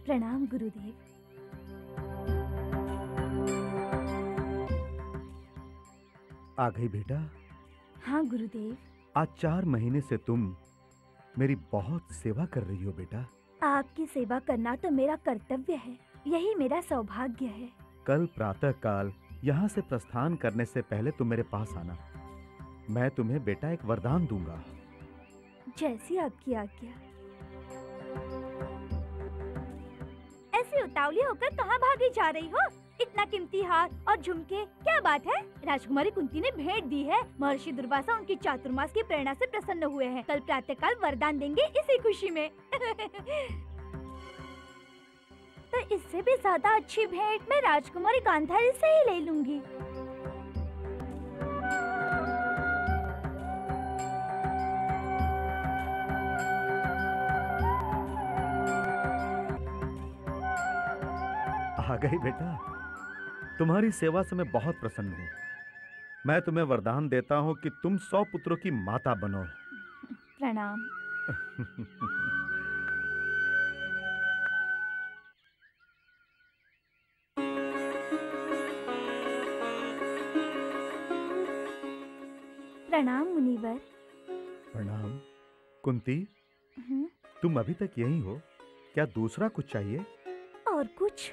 प्रणाम गुरुदेव। आ गई बेटा? हाँ गुरुदेव। आज 4 महीने से तुम मेरी बहुत सेवा कर रही हो बेटा। आपकी सेवा करना तो मेरा कर्तव्य है, यही मेरा सौभाग्य है। कल प्रातः काल यहाँ से प्रस्थान करने से पहले तुम मेरे पास आना। मैं तुम्हें बेटा एक वरदान दूंगा। जैसी आपकी आज्ञा। ऐसे उतावली होकर कहाँ भागी जा रही हो? इतना कीमती हार और झुमके, क्या बात है? राजकुमारी कुंती ने भेंट दी है। महर्षि दुर्वासा उनकी चातुर्मास की प्रेरणा से प्रसन्न हुए हैं। कल प्रातःकाल वरदान देंगे इसी खुशी में। तो इससे भी ज्यादा अच्छी भेंट मैं राजकुमारी गांधारी से ही ले लूंगी। आ गई बेटा। तुम्हारी सेवा से मैं बहुत प्रसन्न हूँ। मैं तुम्हें वरदान देता हूँ कि तुम 100 पुत्रों की माता बनो। प्रणाम। प्रणाम मुनिवर। प्रणाम। कुंती, तुम अभी तक यहीं हो? क्या दूसरा कुछ चाहिए? और कुछ,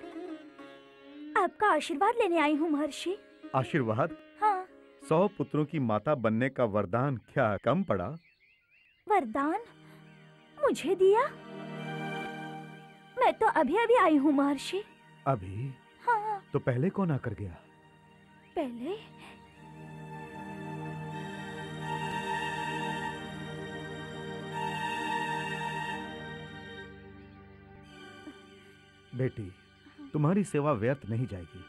आपका आशीर्वाद लेने आई हूँ महर्षि। आशीर्वाद? हाँ। 100 पुत्रों की माता बनने का वरदान क्या कम पड़ा? वरदान मुझे दिया? मैं तो अभी अभी आई हूँ महर्षि। अभी? हाँ। तो पहले कौन आकर गया? पहले? बेटी, तुम्हारी सेवा व्यर्थ नहीं जाएगी।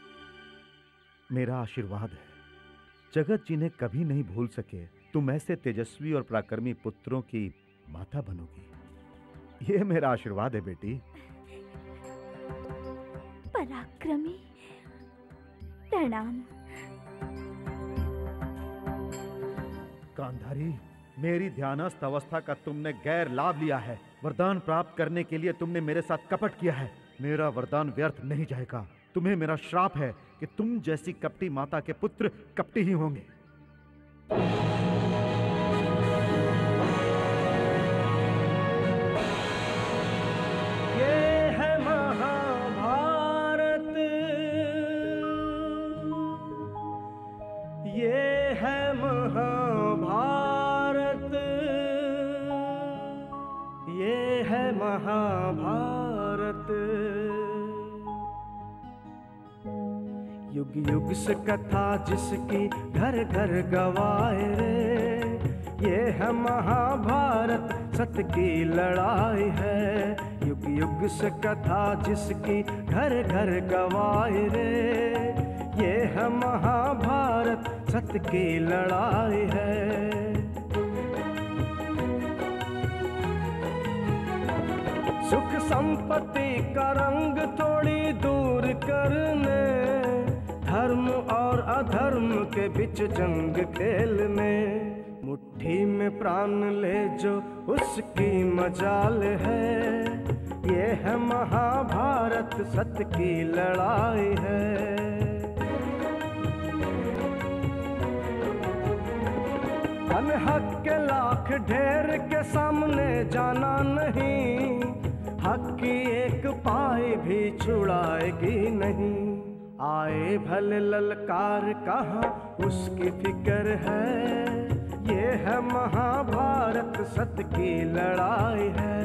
मेरा आशीर्वाद है, जगत जिन्हें कभी नहीं भूल सके, तुम ऐसे तेजस्वी और पराक्रमी पुत्रों की माता बनोगी। ये मेरा आशीर्वाद है बेटी। पराक्रमी, प्रणाम। गांधारी, मेरी ध्यानस्थ अवस्था का तुमने गैर लाभ लिया है। वरदान प्राप्त करने के लिए तुमने मेरे साथ कपट किया है। मेरा वरदान व्यर्थ नहीं जाएगा। तुम्हें मेरा श्राप है कि तुम जैसी कपटी माता के पुत्र कपटी ही होंगे। ये है महाभारत, ये है महाभारत, ये है महाभारत। युग युग से कथा जिसकी घर घर गवाए रे, ये है महाभारत, सत्य की लड़ाई है। युग युग से कथा जिसकी घर घर गवाए रे, ये है महाभारत, सत्य की लड़ाई है। सुख संपत्ति का रंग थोड़ी दूर करने, धर्म और अधर्म के बीच जंग खेलने, मुट्ठी में प्राण ले जो उसकी मजाल है। ये है महाभारत, सत्य की लड़ाई है। अनहक के लाख ढेर के सामने जाना नहीं, हक की एक पाई भी छुड़ाएगी नहीं। आए भले ललकार कहाँ उसकी फिक्र है, ये है महाभारत, सत्य की लड़ाई है।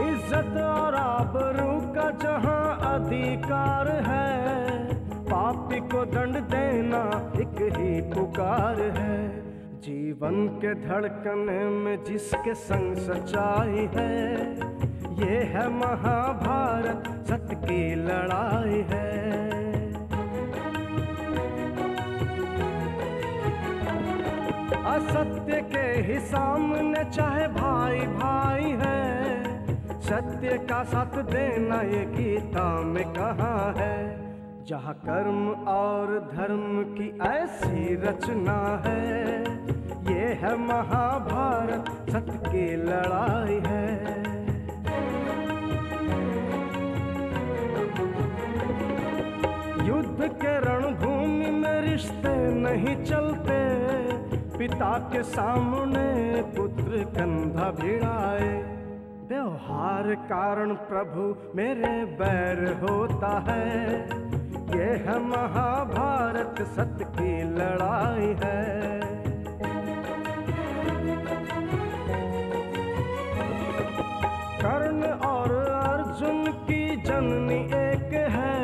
इज्जत और आबरू का जहाँ अधिकार है, पापी को दंड देना एक ही पुकार है। जीवन के धड़कने में जिसके संग सच्चाई है, ये है महाभारत, सत्य की लड़ाई है। असत्य के ही सामने चाहे भाई भाई है, सत्य का साथ देना ये गीता में कहाँ है। जहाँ कर्म और धर्म की ऐसी रचना है, ये है महाभारत, सत्य की लड़ाई है। युद्ध के रणभूमि में रिश्ते नहीं चलते, पिता के सामने पुत्र कंधा भिड़ाए। व्यवहार कारण प्रभु मेरे बैर होता है, ये है महाभारत, सत्य की लड़ाई है। कर्ण और अर्जुन की जननी एक है,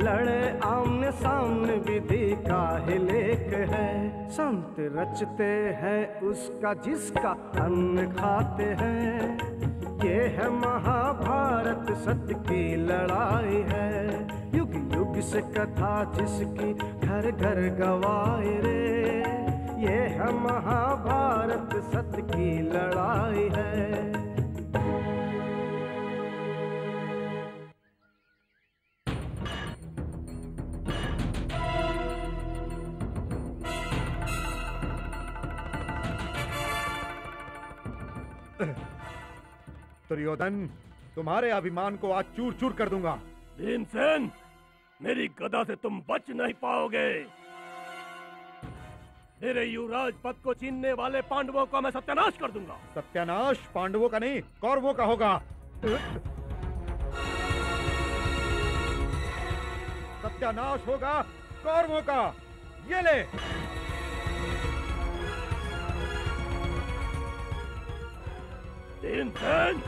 लड़े आमने सामने विधि का ही लेख है। संत रचते हैं उसका जिसका अन्न खाते हैं, ये है महाभारत, सत्य की लड़ाई है। युग युग से कथा जिसकी घर घर गवाए रे, ये है महाभारत, सत्य की लड़ाई है। दुर्योधन, तुम्हारे अभिमान को आज चूर चूर कर दूंगा। भीमसेन, मेरी गदा से तुम बच नहीं पाओगे। मेरे युवराज पद को छीनने वाले पांडवों का मैं सत्यानाश कर दूंगा। सत्यानाश पांडवों का नहीं, कौरवों का होगा। सत्यानाश होगा कौरवों का। ये ले। भीमसेन,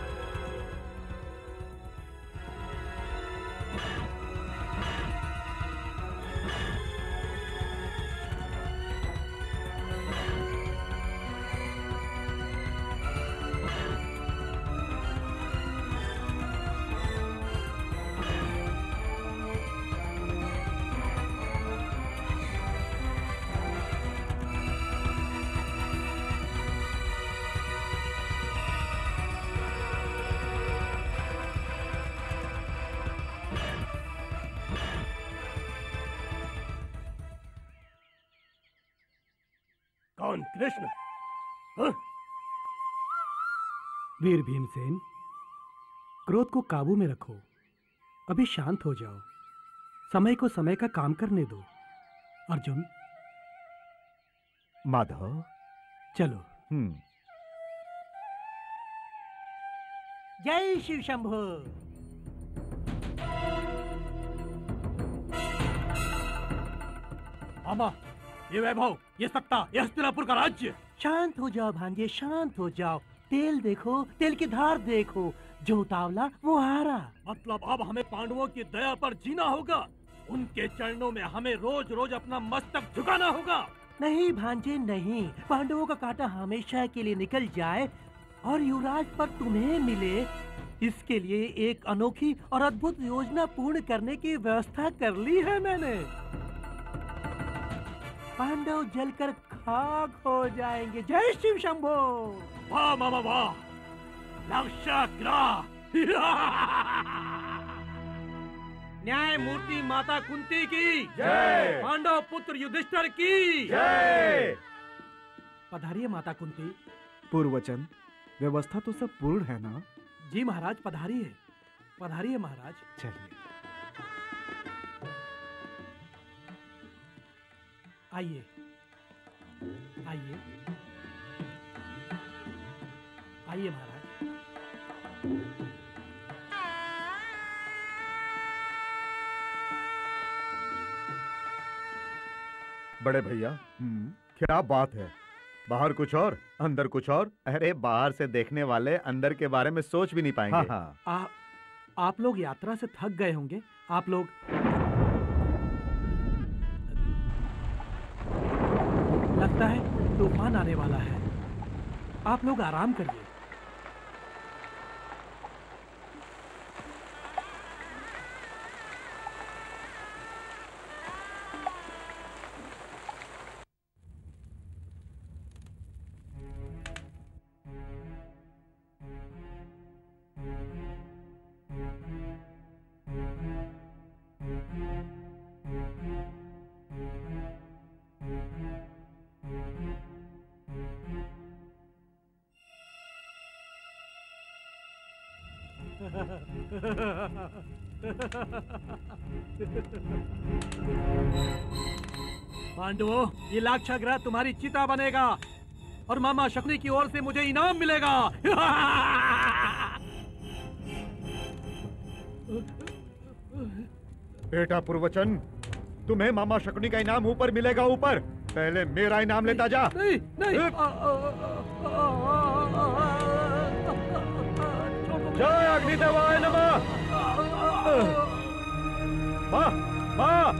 कौन? कृष्ण? हाँ? वीर भीमसेन, क्रोध को काबू में रखो। अभी शांत हो जाओ, समय को समय का काम करने दो। अर्जुन, माधव, चलो। जय शिव शंभो। मामा, ये वैभव, ये सत्ता, ये हस्तिनापुर का राज्य। शांत हो जाओ भांजे, शांत हो जाओ। तेल देखो, तेल की धार देखो, जो उतावला वो हारा। मतलब अब हमें पांडवों की दया पर जीना होगा, उनके चरणों में हमें रोज रोज अपना मस्तक झुकाना होगा। नहीं भांजे नहीं, पांडवों का कांटा हमेशा के लिए निकल जाए और युवराज पर तुम्हें मिले, इसके लिए एक अनोखी और अद्भुत योजना पूर्ण करने की व्यवस्था कर ली है मैंने। पांडव जलकर खाक हो जाएंगे। जय शिव शंभो। वाह मामा वाह, लक्षाग्रह। न्याय मूर्ति माता कुंती की जय। पांडव पुत्र युधिष्ठिर की जय। पधारिए माता कुंती। पूर्वचन, व्यवस्था तो सब पूर्ण है ना? जी महाराज, पधारिए। पधारिए महाराज। चलिए। आइए आइए आइए महाराज। बड़े भैया, क्या बात है? बाहर कुछ और, अंदर कुछ और। अरे बाहर से देखने वाले अंदर के बारे में सोच भी नहीं पाएंगे। हाँ। आप लोग यात्रा से थक गए होंगे। आप लोग लगता है तूफान आने वाला है। आप लोग आराम करिए। पांडवों, ये लाक्षागृह तुम्हारी चिता बनेगा और मामा शकुनी की ओर से मुझे इनाम मिलेगा। बेटा पूर्वचन, तुम्हें मामा शकुनी का इनाम ऊपर मिलेगा, ऊपर। पहले मेरा इनाम लेता जा। नहीं, नहीं। जय अग्निदेवाय नमः। माँ, माँ,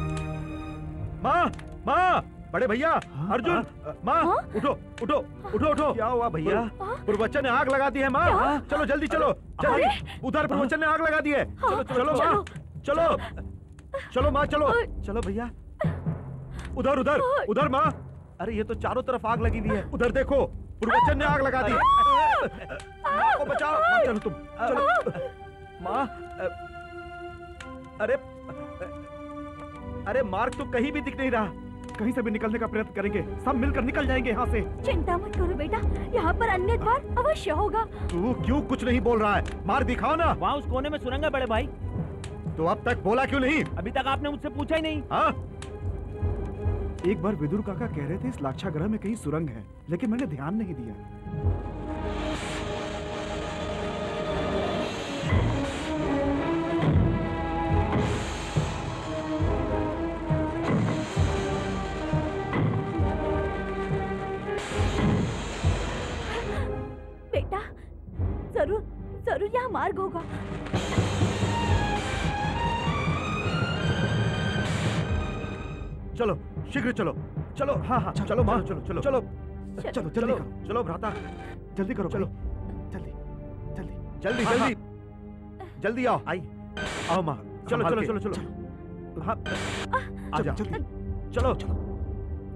माँ, माँ, बड़े भैया अर्जुन, माँ, उठो उठो उठो उठो। क्या हुआ भैया? पूर्वचन ने आग लगा दी है माँ। चलो जल्दी चलो, जल्दी। उधर पूर्वचन ने आग लगा दी है। चलो चलो माँ, चलो चलो माँ, चलो चलो भैया। उधर उधर उधर माँ। अरे ये तो चारों तरफ आग लगी हुई है। उधर देखो, पूर्वचन ने आग लगा दी। माँ को बचाओ। माँ, चलो तुम, चलो माँ। अरे अरे मार्ग तो कहीं भी दिख नहीं रहा। कहीं से भी निकलने का प्रयत्न करेंगे, सब मिलकर निकल जाएंगे यहाँ से। चिंता मत करो बेटा, यहाँ पर अन्य द्वार अवश्य होगा। तू क्यों कुछ नहीं बोल रहा है? मार्ग दिखाओ ना। वहाँ उस कोने में सुरंग है बड़े भाई। तो अब तक बोला क्यों नहीं? अभी तक आपने मुझसे पूछा ही नहीं। हाँ? एक बार विदुर काका कह रहे थे इस लाक्षागृह में कहीं सुरंग है, लेकिन मैंने ध्यान नहीं दिया। बेटा, जरूर जरूर यहाँ मार्ग होगा। चलो शीघ्र चलो, चलो। हाँ हाँ चलो माँ, चलो चलो चलो चलो जल्दी करो, चलो भ्राता जल्दी करो, चलो जल्दी जल्दी जल्दी जल्दी जल्दी आओ। आई आओ माँ, चलो चलो चलो चलो। हाँ आ जाओ, चलो चलो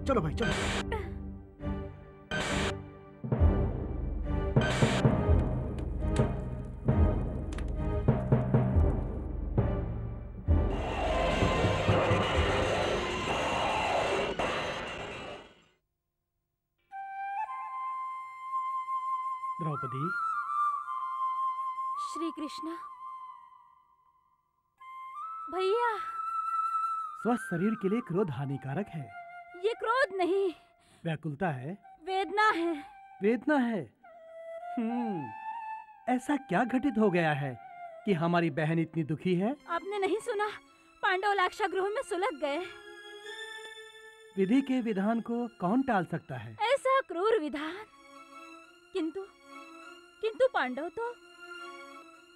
चलो भाई, चलो। द्रौपदी, श्री कृष्ण। भैया, स्वस्थ शरीर के लिए क्रोध हानिकारक है। ये क्रोध नहीं, व्याकुलता है, वेदना है। वेदना है। ऐसा क्या घटित हो गया है कि हमारी बहन इतनी दुखी है? आपने नहीं सुना, पांडव लाक्षागृह में सुलग गए। विधि के विधान को कौन टाल सकता है? ऐसा क्रूर विधान। किंतु पांडव तो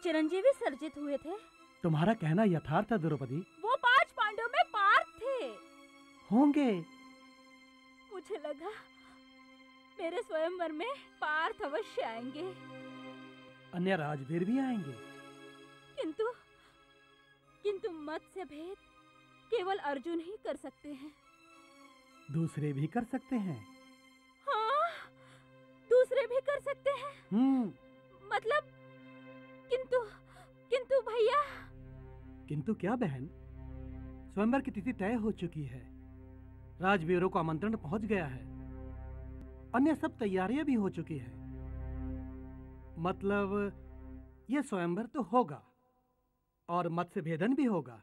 चिरंजीवी सर्जित हुए थे। तुम्हारा कहना यथार्थ है द्रौपदी। वो 5 पांडव में पार्थ थे। होंगे। मुझे लगा मेरे स्वयंवर में पार्थ अवश्य आएंगे। अन्य राजवीर भी आएंगे। किंतु मत्स्य भेद केवल अर्जुन ही कर सकते हैं। दूसरे भी कर सकते हैं। हाँ, दूसरे भी कर सकते हैं। मतलब किंतु भैया। किंतु क्या बहन? स्वयंवर की तिथि तय हो चुकी है। राजवीरों को आमंत्रण पहुंच गया है। अन्य सब तैयारियां भी हो चुकी है। मतलब यह स्वयंवर तो होगा और मत्स्य भेदन भी होगा।